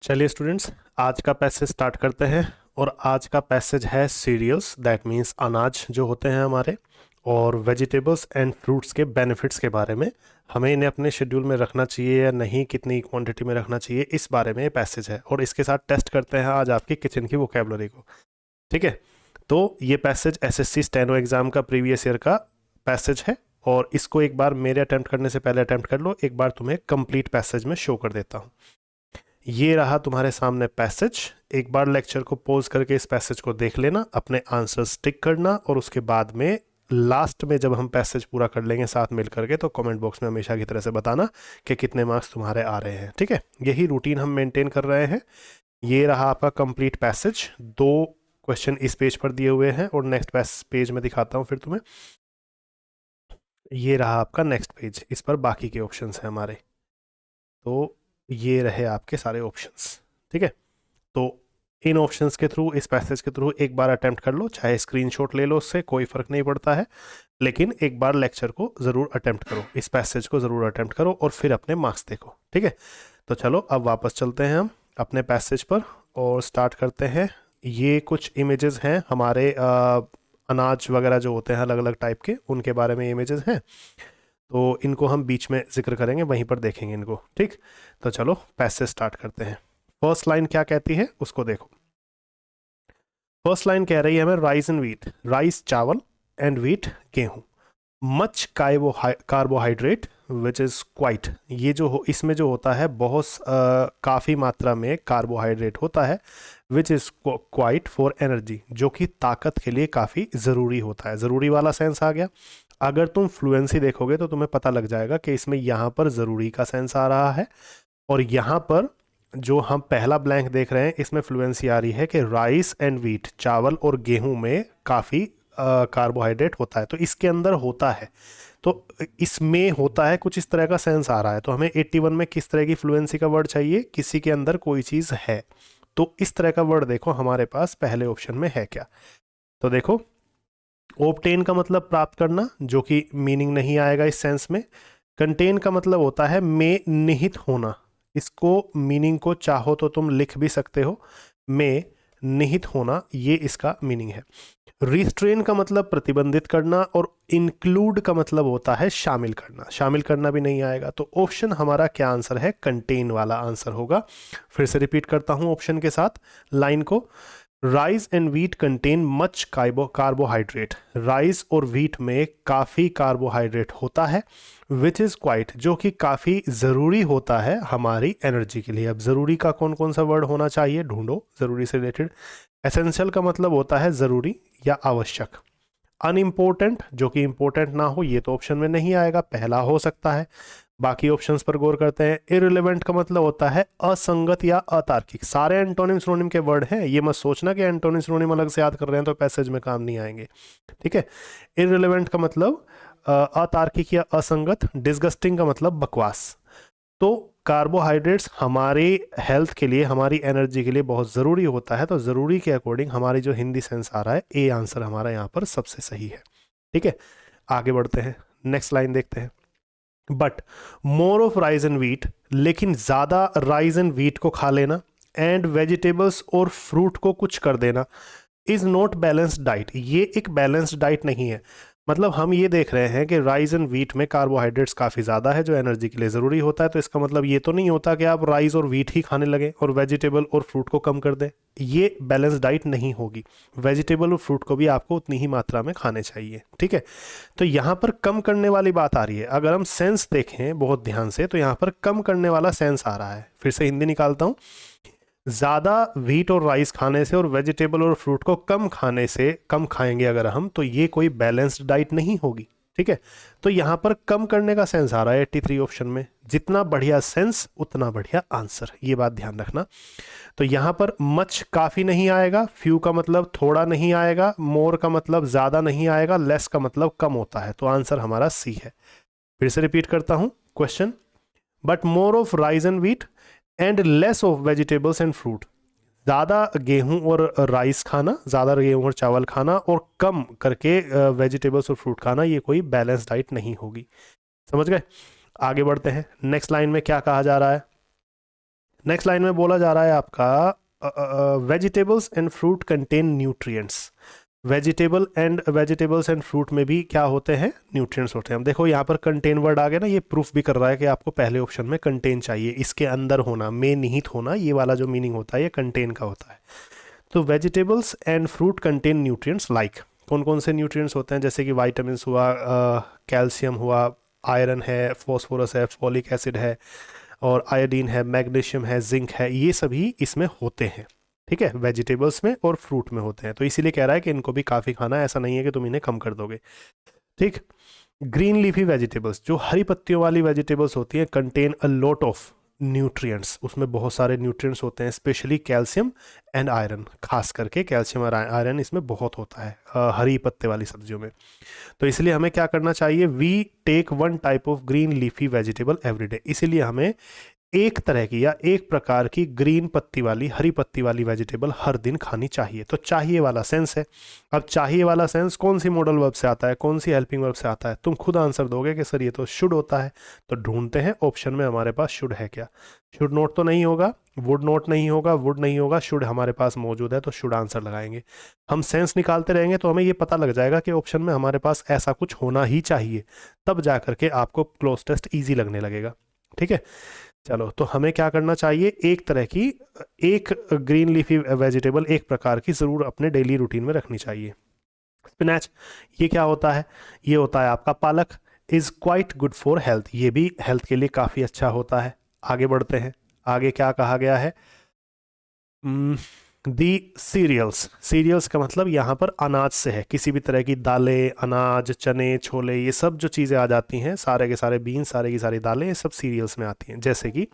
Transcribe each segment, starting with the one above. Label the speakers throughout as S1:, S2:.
S1: चलिए स्टूडेंट्स, आज का पैसेज स्टार्ट करते हैं। और आज का पैसेज है सीरियल्स, दैट मीन्स अनाज जो होते हैं हमारे, और वेजिटेबल्स एंड फ्रूट्स के बेनिफिट्स के बारे में। हमें इन्हें अपने शेड्यूल में रखना चाहिए या नहीं, कितनी क्वांटिटी में रखना चाहिए, इस बारे में ये पैसेज है। और इसके साथ टेस्ट करते हैं आज आपकी किचन की वोकेबलरी को। ठीक है, तो ये पैसेज एसएससी स्टेनो एग्जाम का प्रीवियस ईयर का पैसेज है। और इसको एक बार मेरे अटेम्प्ट करने से पहले अटेम्प्ट कर लो, एक बार तुम्हें कंप्लीट पैसेज में शो कर देता हूँ। ये रहा तुम्हारे सामने पैसेज। एक बार लेक्चर को पॉज करके इस पैसेज को देख लेना, अपने आंसर टिक करना, और उसके बाद में लास्ट में जब हम पैसेज पूरा कर लेंगे साथ मिल करके, तो कमेंट बॉक्स में हमेशा की तरह से बताना कि कितने मार्क्स तुम्हारे आ रहे हैं। ठीक है, यही रूटीन हम मेंटेन कर रहे हैं। ये रहा आपका कंप्लीट पैसेज। 2 क्वेश्चन इस पेज पर दिए हुए हैं और नेक्स्ट पेज में दिखाता हूँ फिर तुम्हें। ये रहा आपका नेक्स्ट पेज, इस पर बाकी के ऑप्शंस हैं हमारे। तो ये रहे आपके सारे ऑप्शंस। ठीक है, तो इन ऑप्शंस के थ्रू, इस पैसेज के थ्रू एक बार अटेम्प्ट कर लो, चाहे स्क्रीनशॉट ले लो, उससे कोई फ़र्क नहीं पड़ता है। लेकिन एक बार लेक्चर को ज़रूर अटेम्प्ट करो, इस पैसेज को ज़रूर अटेम्प्ट करो और फिर अपने मार्क्स देखो। ठीक है, तो चलो अब वापस चलते हैं हम अपने पैसेज पर और स्टार्ट करते हैं। ये कुछ इमेजेस हैं हमारे अनाज वगैरह जो होते हैं अलग अलग टाइप के, उनके बारे में इमेजेस हैं। तो इनको हम बीच में जिक्र करेंगे, वहीं पर देखेंगे इनको। ठीक, तो चलो पैसेज स्टार्ट करते हैं। फर्स्ट लाइन क्या कहती है उसको देखो। फर्स्ट लाइन कह रही है हमें राइस एंड व्हीट, राइस चावल एंड व्हीट गेहूं, much carbohydrate which is quite, ये जो हो इसमें जो होता है बहुत काफ़ी मात्रा में कार्बोहाइड्रेट होता है, which is quiet for energy, जो कि ताकत के लिए काफ़ी ज़रूरी होता है। ज़रूरी वाला सेंस आ गया। अगर तुम फ्लुएंसी देखोगे तो तुम्हें पता लग जाएगा कि इसमें यहाँ पर ज़रूरी का सेंस आ रहा है, और यहाँ पर जो हम पहला ब्लैंक देख रहे हैं इसमें फ्लुएंसी आ रही है कि राइस एंड व्हीट, चावल और गेहूं में काफ़ी कार्बोहाइड्रेट होता है। तो इसके अंदर होता है, तो इसमें होता है, कुछ इस तरह का सेंस आ रहा है। तो हमें 81 में किस तरह की फ्लुएंसी का वर्ड चाहिए, किसी के अंदर कोई चीज़ है। तो इस तरह का वर्ड देखो हमारे पास पहले ऑप्शन में है क्या। तो देखो, ओब्टेन का मतलब प्राप्त करना, जो कि मीनिंग नहीं आएगा इस सेंस में। कंटेन का मतलब होता है में निहित होना, इसको मीनिंग को चाहो तो तुम लिख भी सकते हो, में निहित होना, ये इसका मीनिंग है। रिस्ट्रेन का मतलब प्रतिबंधित करना, और इंक्लूड का मतलब होता है शामिल करना। शामिल करना भी नहीं आएगा। तो ऑप्शन हमारा क्या आंसर है, कंटेन वाला आंसर होगा। फिर से रिपीट करता हूं ऑप्शन के साथ लाइन को। Rice and wheat contain much carbohydrate, rice और व्हीट में काफ़ी कार्बोहाइड्रेट होता है, विच इज़ क्वाइट, जो कि काफ़ी ज़रूरी होता है हमारी एनर्जी के लिए। अब ज़रूरी का कौन कौन सा वर्ड होना चाहिए ढूंढो, ज़रूरी से रिलेटेड। एसेंशियल का मतलब होता है ज़रूरी या आवश्यक। अनइम्पोर्टेंट, जो कि इम्पोर्टेंट ना हो, ये तो ऑप्शन में नहीं आएगा, पहला हो सकता है। बाकी ऑप्शंस पर गौर करते हैं। इररिलेवेंट का मतलब होता है असंगत या अतार्किक। सारे एंटोनिम सिनोनिम के वर्ड हैं, ये मत सोचना कि एंटोनिम सिनोनिम अलग से याद कर रहे हैं तो पैसेज में काम नहीं आएंगे। ठीक है, इररिलेवेंट का मतलब अतार्किक या असंगत। डिस्गस्टिंग का मतलब बकवास। तो कार्बोहाइड्रेट्स हमारे हेल्थ के लिए, हमारी एनर्जी के लिए बहुत ज़रूरी होता है। तो ज़रूरी के अकॉर्डिंग हमारी जो हिंदी सेंस आ रहा है, ए आंसर हमारा यहाँ पर सबसे सही है। ठीक है, आगे बढ़ते हैं, नेक्स्ट लाइन देखते हैं। But more of rice and wheat, लेकिन ज़्यादा राइस एंड व्हीट को खा लेना, एंड वेजिटेबल्स और फ्रूट को कुछ कर देना, इज़ नॉट बैलेंस्ड डाइट, ये एक बैलेंस्ड डाइट नहीं है। मतलब हम ये देख रहे हैं कि राइस एंड व्हीट में कार्बोहाइड्रेट्स काफ़ी ज़्यादा है जो एनर्जी के लिए ज़रूरी होता है। तो इसका मतलब ये तो नहीं होता कि आप राइस और व्हीट ही खाने लगे और वेजिटेबल और फ्रूट को कम कर दें, ये बैलेंस डाइट नहीं होगी। वेजिटेबल और फ्रूट को भी आपको उतनी ही मात्रा में खाने चाहिए। ठीक है, तो यहाँ पर कम करने वाली बात आ रही है। अगर हम सेंस देखें बहुत ध्यान से तो यहाँ पर कम करने वाला सेंस आ रहा है। फिर से हिंदी निकालता हूँ। ज़्यादा व्हीट और राइस खाने से और वेजिटेबल और फ्रूट को कम खाने से, कम खाएंगे अगर हम, तो ये कोई बैलेंस्ड डाइट नहीं होगी। ठीक है, तो यहाँ पर कम करने का सेंस आ रहा है 83 ऑप्शन में। जितना बढ़िया सेंस उतना बढ़िया आंसर, ये बात ध्यान रखना। तो यहाँ पर मच काफ़ी नहीं आएगा, फ्यू का मतलब थोड़ा नहीं आएगा, मोर का मतलब ज़्यादा नहीं आएगा, लेस का मतलब कम होता है। तो आंसर हमारा सी है। फिर से रिपीट करता हूँ question. But more of rice and wheat and less of vegetables and fruit, ज़्यादा गेहूं और राइस खाना, ज़्यादा गेहूं और चावल खाना, और कम करके वेजिटेबल्स और फ्रूट खाना, ये कोई बैलेंस डाइट नहीं होगी। समझ गए? आगे बढ़ते हैं, नेक्स्ट लाइन में क्या कहा जा रहा है। नेक्स्ट लाइन में बोला जा रहा है आपका vegetables and fruit contain nutrients. Vegetables and fruit में भी क्या होते हैं, न्यूट्रिएंट्स होते हैं। अब देखो यहाँ पर कंटेन वर्ड आ गया ना, ये प्रूफ भी कर रहा है कि आपको पहले ऑप्शन में कंटेन चाहिए, इसके अंदर होना, में निहित होना, ये वाला जो मीनिंग होता है ये कंटेन का होता है। तो vegetables and fruit contain nutrients like, कौन कौन से न्यूट्रिएंट्स होते हैं, जैसे कि वाइटामिन हुआ, कैल्शियम हुआ, आयरन है, फॉस्फोरस है, फॉलिक एसिड है, और आयोडीन है, मैग्नीशियम है, जिंक है, ये सभी इसमें होते हैं। ठीक है, वेजिटेबल्स में और फ्रूट में होते हैं। तो इसीलिए कह रहा है कि इनको भी काफ़ी खाना है, ऐसा नहीं है कि तुम इन्हें कम कर दोगे। ठीक। ग्रीन लीफी वेजिटेबल्स, जो हरी पत्तियों वाली वेजिटेबल्स होती हैं, contain a lot of nutrients, उसमें बहुत सारे न्यूट्रिएंट्स होते हैं, स्पेशली कैल्शियम एंड आयरन, खास करके कैल्शियम और आयरन इसमें बहुत होता है हरी पत्ते वाली सब्जियों में। तो इसलिए हमें क्या करना चाहिए, we take one type of green leafy vegetable every day. इसीलिए हमें एक तरह की या एक प्रकार की ग्रीन पत्ती वाली, हरी पत्ती वाली वेजिटेबल हर दिन खानी चाहिए। तो चाहिए वाला सेंस है। अब चाहिए वाला सेंस कौन सी मॉडल वर्ब से आता है, कौन सी हेल्पिंग वर्ब से आता है, तुम खुद आंसर दोगे कि सर ये तो शुड होता है। तो ढूंढते हैं ऑप्शन में हमारे पास शुड है क्या। शुड नोट तो नहीं होगा, वुड नोट नहीं होगा, वुड नहीं होगा, शुड हमारे पास मौजूद है, तो शुड आंसर लगाएंगे। हम सेंस निकालते रहेंगे तो हमें ये पता लग जाएगा कि ऑप्शन में हमारे पास ऐसा कुछ होना ही चाहिए, तब जा करके आपको क्लोज टेस्ट ईजी लगने लगेगा। ठीक है, चलो, तो हमें क्या करना चाहिए, एक तरह की, एक ग्रीन लीफी वेजिटेबल एक प्रकार की ज़रूर अपने डेली रूटीन में रखनी चाहिए। स्पिनैच, ये क्या होता है, ये होता है आपका पालक। Is quite good for health, ये भी हेल्थ के लिए काफ़ी अच्छा होता है। आगे बढ़ते हैं, आगे क्या कहा गया है, दी सीरियल्स। सीरियल्स का मतलब यहाँ पर अनाज से है, किसी भी तरह की दालें, अनाज, चने, छोले, ये सब जो चीज़ें आ जाती हैं, सारे के सारे बीन्स, सारे की सारी दालें, ये सब सीरियल्स में आती हैं। जैसे कि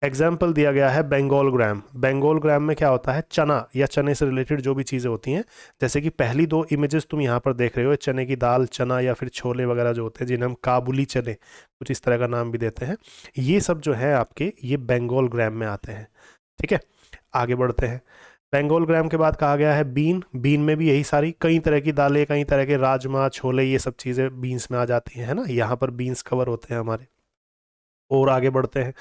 S1: एग्जाम्पल दिया गया है बंगाल ग्राम। बंगाल ग्राम में क्या होता है, चना या चने से रिलेटेड जो भी चीज़ें होती हैं, जैसे कि पहली दो इमेजेस तुम यहाँ पर देख रहे हो, चने की दाल, चना या फिर छोले वगैरह जो होते हैं, जिन्हें हम काबुली चने कुछ इस तरह का नाम भी देते हैं, ये सब जो है आपके ये बंगाल ग्राम में आते हैं। ठीक है, आगे बढ़ते हैं। बंगाल ग्राम के बाद कहा गया है बीन। बीन में भी यही सारी कई तरह की दालें, कई तरह के राजमा, छोले, ये सब चीज़ें बीन्स में आ जाती हैं, है ना। यहाँ पर बीन्स कवर होते हैं हमारे। और आगे बढ़ते हैं,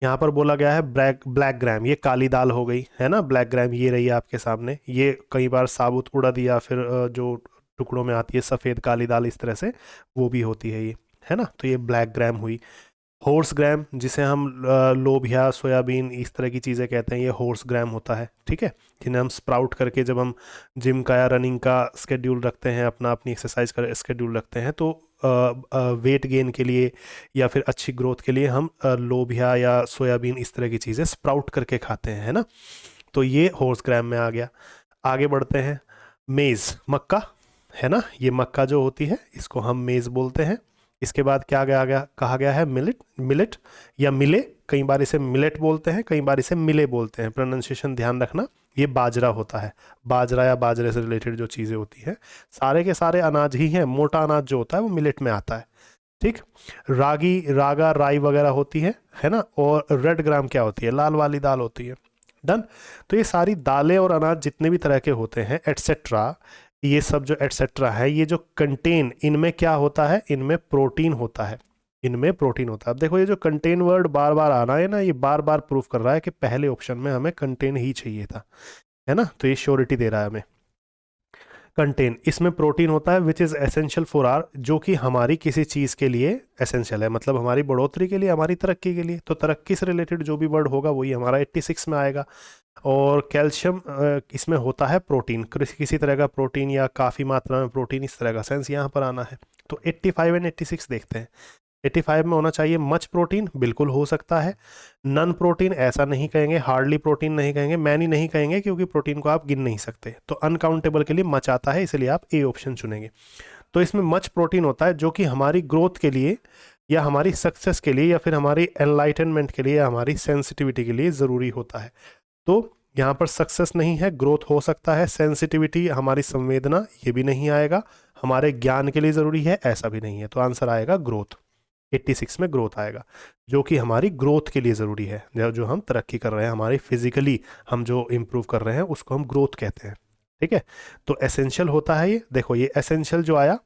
S1: यहाँ पर बोला गया है ब्लैक ब्लैक ग्राम, ये काली दाल हो गई, है ना। ब्लैक ग्राम ये रही है आपके सामने, ये कई बार साबुत उड़द या फिर जो टुकड़ों में आती है सफ़ेद काली दाल, इस तरह से वो भी होती है ये, है ना। तो ये ब्लैक ग्राम हुई। हॉर्स ग्राम, जिसे हम लोबिया, सोयाबीन, इस तरह की चीज़ें कहते हैं, ये हॉर्स ग्राम होता है। ठीक है, जिन्हें हम स्प्राउट करके जब हम जिम का या रनिंग का स्केड्यूल रखते हैं, अपनी एक्सरसाइज का स्केड्यूल रखते हैं, तो वेट गेन के लिए या फिर अच्छी ग्रोथ के लिए हम लोबिया या सोयाबीन इस तरह की चीज़ें स्प्राउट करके खाते हैं, है ना। तो ये हॉर्स ग्राम में आ गया। आगे बढ़ते हैं, मेज़, मक्का, है ना। ये मक्का जो होती है इसको हम मेज़ बोलते हैं। इसके बाद क्या कहा गया है, मिलेट। मिलेट या मिले, कई बार इसे मिलेट बोलते हैं, कई बार इसे मिले बोलते हैं, प्रोनाउंसिएशन ध्यान रखना। ये बाजरा होता है, बाजरा या बाजरे से रिलेटेड जो चीज़ें होती हैं, सारे के सारे अनाज ही हैं। मोटा अनाज जो होता है वो मिलेट में आता है। ठीक, रागी, रागा, राई वगैरह होती है ना। और रेड ग्राम क्या होती है, लाल वाली दाल होती है। डन। तो ये सारी दालें और अनाज जितने भी तरह के होते हैं एट्सेट्रा, ये सब जो एट्सेट्रा है, ये जो कंटेन, इनमें क्या होता है, इनमें प्रोटीन होता है, इनमें प्रोटीन होता है। अब देखो ये जो कंटेन वर्ड बार बार आना है ना, ये बार बार प्रूफ कर रहा है कि पहले ऑप्शन में हमें कंटेन ही चाहिए था, है ना। तो ये श्योरिटी दे रहा है हमें। कंटेन, इसमें प्रोटीन होता है which is essential for our, जो कि हमारी किसी चीज़ के लिए एसेंशियल है, मतलब हमारी बढ़ोतरी के लिए, हमारी तरक्की के लिए। तो तरक्की से रिलेटेड जो भी वर्ड होगा वही हमारा 86 में आएगा। और कैल्शियम, इसमें होता है प्रोटीन, किसी तरह का प्रोटीन या काफ़ी मात्रा में प्रोटीन, इस तरह का सेंस यहाँ पर आना है। तो 85 एंड 86 देखते हैं। 85 में होना चाहिए मच प्रोटीन, बिल्कुल हो सकता है। नन प्रोटीन ऐसा नहीं कहेंगे, हार्डली प्रोटीन नहीं कहेंगे, मैनी नहीं कहेंगे, क्योंकि प्रोटीन को आप गिन नहीं सकते। तो अनकाउंटेबल के लिए मच आता है, इसलिए आप ए ऑप्शन चुनेंगे। तो इसमें मच प्रोटीन होता है जो कि हमारी ग्रोथ के लिए या हमारी सक्सेस के लिए या फिर हमारी एनलाइटनमेंट के लिए या हमारी सेंसिटिविटी के लिए ज़रूरी होता है। तो यहाँ पर सक्सेस नहीं है, ग्रोथ हो सकता है। सेंसिटिविटी, हमारी संवेदना, ये भी नहीं आएगा। हमारे ज्ञान के लिए ज़रूरी है, ऐसा भी नहीं है। तो आंसर आएगा ग्रोथ। 86 में ग्रोथ आएगा, जो कि हमारी ग्रोथ के लिए ज़रूरी है। जो हम तरक्की कर रहे हैं, हमारी फिजिकली हम जो इम्प्रूव कर रहे हैं, उसको हम ग्रोथ कहते हैं। ठीक है, तो एसेंशियल होता है ये। देखो ये एसेंशियल जो आया,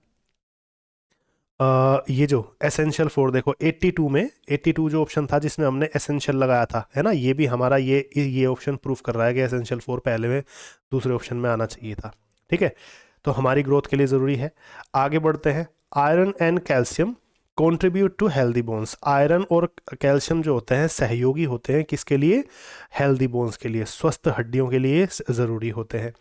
S1: ये जो एसेंशियल फोर देखो 82 में 82 जो ऑप्शन था जिसमें हमने एसेंशियल लगाया था, है ना, ये भी हमारा ये ऑप्शन प्रूफ कर रहा है कि एसेंशियल फोर पहले में दूसरे ऑप्शन में आना चाहिए था। ठीक है, तो हमारी ग्रोथ के लिए ज़रूरी है। आगे बढ़ते हैं। Iron and calcium contribute to healthy bones. Iron और कैल्शियम जो होते हैं सहयोगी होते हैं किसके लिए? हेल्दी बोन्स के लिए, स्वस्थ हड्डियों के लिए ज़रूरी होते हैं।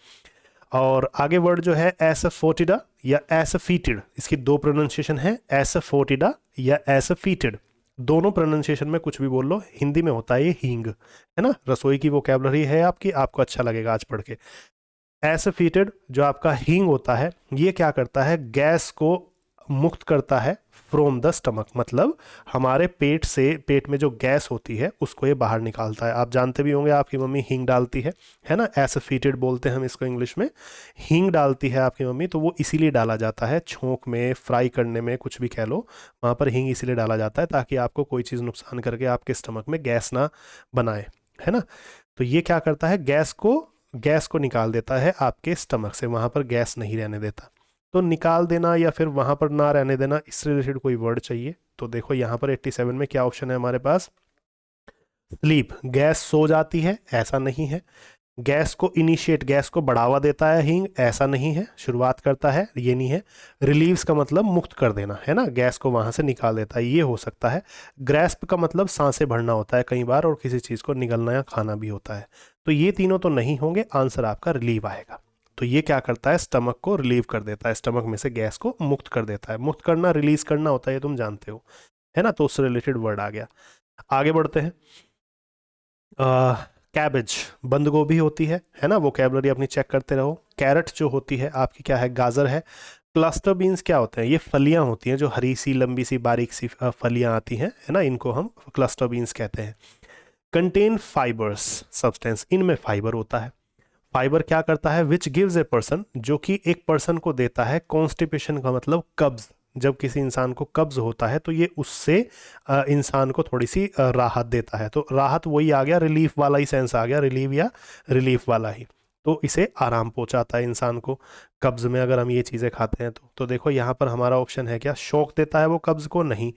S1: और आगे वर्ड जो है एसफोटिडा या एसफीटेड, इसकी दो प्रोनाउंसिएशन है, एसफोटिडा या एसफीटेड। दोनों प्रोनाउंसिएशन में कुछ भी बोल लो, हिंदी में होता है ये हींग, है ना, रसोई की वोकैबुलरी है आपकी, आपको अच्छा लगेगा आज पढ़ के। एसफीटेड जो आपका हींग होता है, ये क्या करता है? गैस को मुक्त करता है फ्रॉम द स्टमक, मतलब हमारे पेट से, पेट में जो गैस होती है उसको ये बाहर निकालता है। आप जानते भी होंगे आपकी मम्मी हींग डालती है ना, एसफीटेड बोलते हैं हम इसको इंग्लिश में। हींग डालती है आपकी मम्मी, तो वो इसीलिए डाला जाता है, छोंक में, फ्राई करने में, कुछ भी कह लो, वहाँ पर हींग इसीलिए डाला जाता है ताकि आपको कोई चीज़ नुकसान करके आपके स्टमक में गैस ना बनाए, है ना। तो ये क्या करता है? गैस को निकाल देता है आपके स्टमक से, वहाँ पर गैस नहीं रहने देता। तो निकाल देना या फिर वहाँ पर ना रहने देना, इससे रिलेटेड कोई वर्ड चाहिए। तो देखो यहाँ पर 87 में क्या ऑप्शन है हमारे पास? स्लीप, गैस सो जाती है, ऐसा नहीं है। गैस को इनिशिएट, गैस को बढ़ावा देता है हींग, ऐसा नहीं है, शुरुआत करता है, ये नहीं है। रिलीव्स का मतलब मुक्त कर देना, है ना, गैस को वहाँ से निकाल देता है, ये हो सकता है। ग्रैस्प का मतलब सांसें भरना होता है कई बार, और किसी चीज़ को निगलना या खाना भी होता है। तो ये तीनों तो नहीं होंगे, आंसर आपका रिलीव आएगा। तो ये क्या करता है? स्टमक को रिलीव कर देता है, स्टमक में से गैस को मुक्त कर देता है। मुक्त करना, रिलीज करना होता है, ये तुम जानते हो, है ना, तो उससे रिलेटेड वर्ड आ गया। आगे बढ़ते हैं। कैबेज, बंद गोभी होती है ना, वोकैबुलरी अपनी चेक करते रहो। कैरेट जो होती है आपकी क्या है? गाजर है। क्लस्टर बीन्स क्या होते हैं? ये फलियां होती हैं, जो हरी सी, लंबी सी, बारीक सी फलियां आती हैं, है ना, इनको हम क्लस्टर बीन्स कहते हैं। कंटेन फाइबर्स सब्सटेंस, इनमें फाइबर होता है। फाइबर क्या करता है? विच गिव्स ए पर्सन, जो कि एक पर्सन को देता है कॉन्स्टिपेशन का मतलब कब्ज। जब किसी इंसान को कब्ज होता है तो ये उससे इंसान को थोड़ी सी राहत देता है। तो राहत वही आ गया, रिलीफ वाला ही सेंस आ गया, रिलीव या रिलीफ वाला ही। तो इसे आराम पहुंचाता है इंसान को कब्ज में, अगर हम ये चीज़ें खाते हैं तो देखो यहाँ पर हमारा ऑप्शन है क्या? शौक देता है वो कब्ज को? नहीं।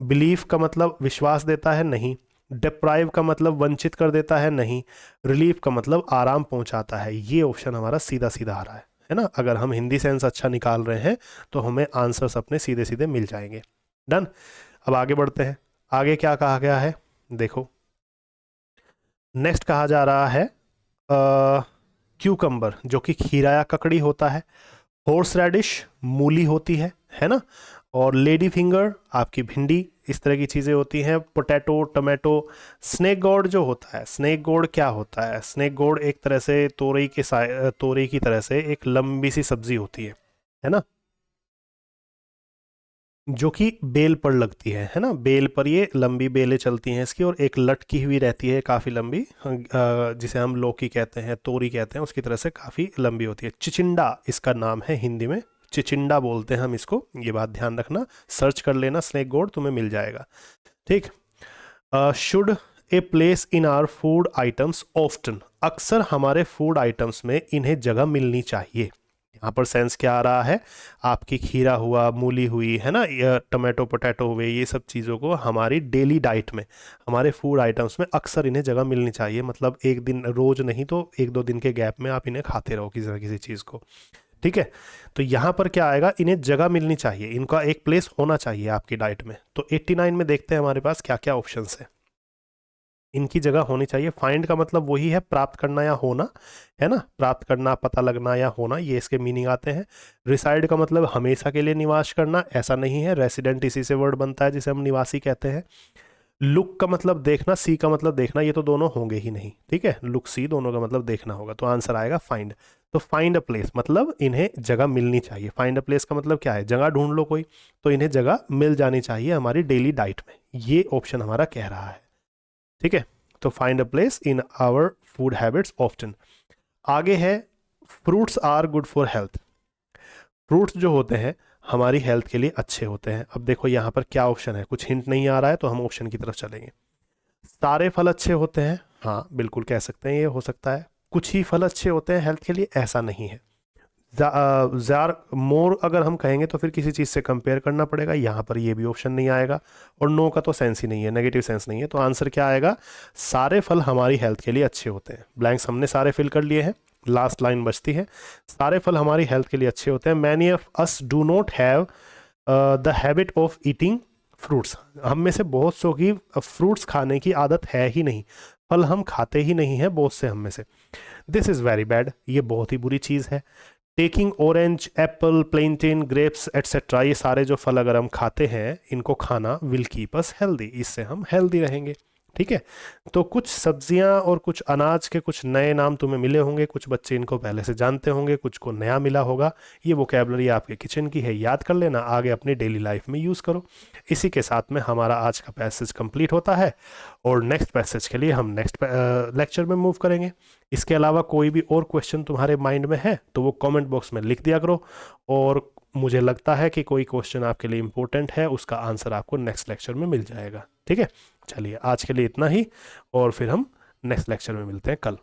S1: बिलीफ का मतलब विश्वास देता है? नहीं। डिप्राइव का मतलब वंचित कर देता है? नहीं। रिलीफ का मतलब आराम पहुंचाता है। ये ऑप्शन हमारा सीधा सीधा आ रहा है ना। अगर हम हिंदी सेंस अच्छा निकाल रहे हैं तो हमें आंसर्स अपने सीधे सीधे मिल जाएंगे। डन। अब आगे बढ़ते हैं। आगे क्या कहा गया है देखो। नेक्स्ट कहा जा रहा है क्यूकम्बर, जो कि खीरा या ककड़ी होता है। हॉर्स रेडिश, मूली होती है ना। और लेडी फिंगर आपकी भिंडी, इस तरह की चीज़ें होती हैं। Potato, tomato. स्नेक गोर्ड जो होता है, स्नेक गोर्ड क्या होता है? स्नेक गोर्ड एक तरह से तोरई की तरह से एक लंबी सी सब्जी होती है ना, जो कि बेल पर लगती है ना, बेल पर ये लंबी बेलें चलती हैं इसकी, और एक लटकी हुई रहती है काफ़ी लंबी, जिसे हम लौकी कहते हैं, तोरी कहते हैं, उसकी तरह से काफ़ी लंबी होती है। चिचिंडा इसका नाम है हिंदी में, चिचिंडा बोलते हैं हम इसको, ये बात ध्यान रखना, सर्च कर लेना स्नेक गोर्ड, तुम्हें मिल जाएगा। ठीक। Should a place in our food items often, अक्सर हमारे फूड आइटम्स में इन्हें जगह मिलनी चाहिए। यहाँ पर सेंस क्या आ रहा है? आपकी खीरा हुआ, मूली हुई, है ना, या टमाटो पोटैटो हुए, ये सब चीज़ों को हमारी डेली डाइट में, हमारे फूड आइटम्स में अक्सर इन्हें जगह मिलनी चाहिए। मतलब एक दिन, रोज नहीं तो एक दो दिन के गैप में आप इन्हें खाते रहो किसी न किसी चीज़ को। ठीक है, तो यहाँ पर क्या आएगा? इन्हें जगह मिलनी चाहिए, इनका एक प्लेस होना चाहिए आपकी डाइट में। तो 89 में देखते हैं हमारे पास क्या क्या ऑप्शंस है। इनकी जगह होनी चाहिए। फाइंड का मतलब वही है, प्राप्त करना या होना, है ना, प्राप्त करना, पता लगना या होना, ये इसके मीनिंग आते हैं। रिसाइड का मतलब हमेशा के लिए निवास करना, ऐसा नहीं है, रेसिडेंट इसी से वर्ड बनता है जिसे हम निवासी कहते हैं। लुक का मतलब देखना, सी का मतलब देखना, ये तो दोनों होंगे ही नहीं, ठीक है, लुक सी दोनों का मतलब देखना होगा, तो आंसर आएगा फाइंड। तो फाइंड अ प्लेस मतलब इन्हें जगह मिलनी चाहिए। फाइंड अ प्लेस का मतलब क्या है? जगह ढूंढ लो कोई, तो इन्हें जगह मिल जानी चाहिए हमारी डेली डाइट में, ये ऑप्शन हमारा कह रहा है। ठीक है, तो find a place in our food habits often. आगे है fruits are good for health. Fruits जो होते हैं हमारी हेल्थ के लिए अच्छे होते हैं। अब देखो यहाँ पर क्या ऑप्शन है, कुछ हिंट नहीं आ रहा है तो हम ऑप्शन की तरफ चलेंगे। सारे फल अच्छे होते हैं, हाँ बिल्कुल कह सकते हैं, ये हो सकता है। कुछ ही फल अच्छे होते हैं हेल्थ के लिए, ऐसा नहीं है। ज़्यादा मोर अगर हम कहेंगे तो फिर किसी चीज़ से कंपेयर करना पड़ेगा, यहाँ पर ये भी ऑप्शन नहीं आएगा, और नो का तो सेंस ही नहीं है, नेगेटिव सेंस नहीं है। तो आंसर क्या आएगा, सारे फल हमारी हेल्थ के लिए अच्छे होते हैं। ब्लैंक्स हमने सारे फिल कर लिए हैं, लास्ट लाइन बचती है, सारे फल हमारी हेल्थ के लिए अच्छे होते हैं। Many of us do not have the habit of eating fruits, हम में से बहुत सौ की फ्रूट्स खाने की आदत है ही नहीं, फल हम खाते ही नहीं हैं बहुत से हम में से। दिस इज़ वेरी बैड, ये बहुत ही बुरी चीज़ है। Taking orange, apple, plantain, grapes etcetera, ये सारे जो फल अगर हम खाते हैं, इनको खाना विल कीप अस हेल्दी, इससे हम हेल्दी रहेंगे। ठीक है, तो कुछ सब्जियां और कुछ अनाज के कुछ नए नाम तुम्हें मिले होंगे, कुछ बच्चे इनको पहले से जानते होंगे, कुछ को नया मिला होगा। ये वोकेबलरी आपके किचन की है, याद कर लेना, आगे अपनी डेली लाइफ में यूज़ करो। इसी के साथ में हमारा आज का पैसेज कंप्लीट होता है, और नेक्स्ट पैसेज के लिए हम नेक्स्ट लेक्चर में मूव करेंगे। इसके अलावा कोई भी और क्वेश्चन तुम्हारे माइंड में है तो वो कमेंट बॉक्स में लिख दिया करो, और मुझे लगता है कि कोई क्वेश्चन आपके लिए इंपॉर्टेंट है, उसका आंसर आपको नेक्स्ट लेक्चर में मिल जाएगा। ठीक है, चलिए आज के लिए इतना ही, और फिर हम नेक्स्ट लेक्चर में मिलते हैं कल।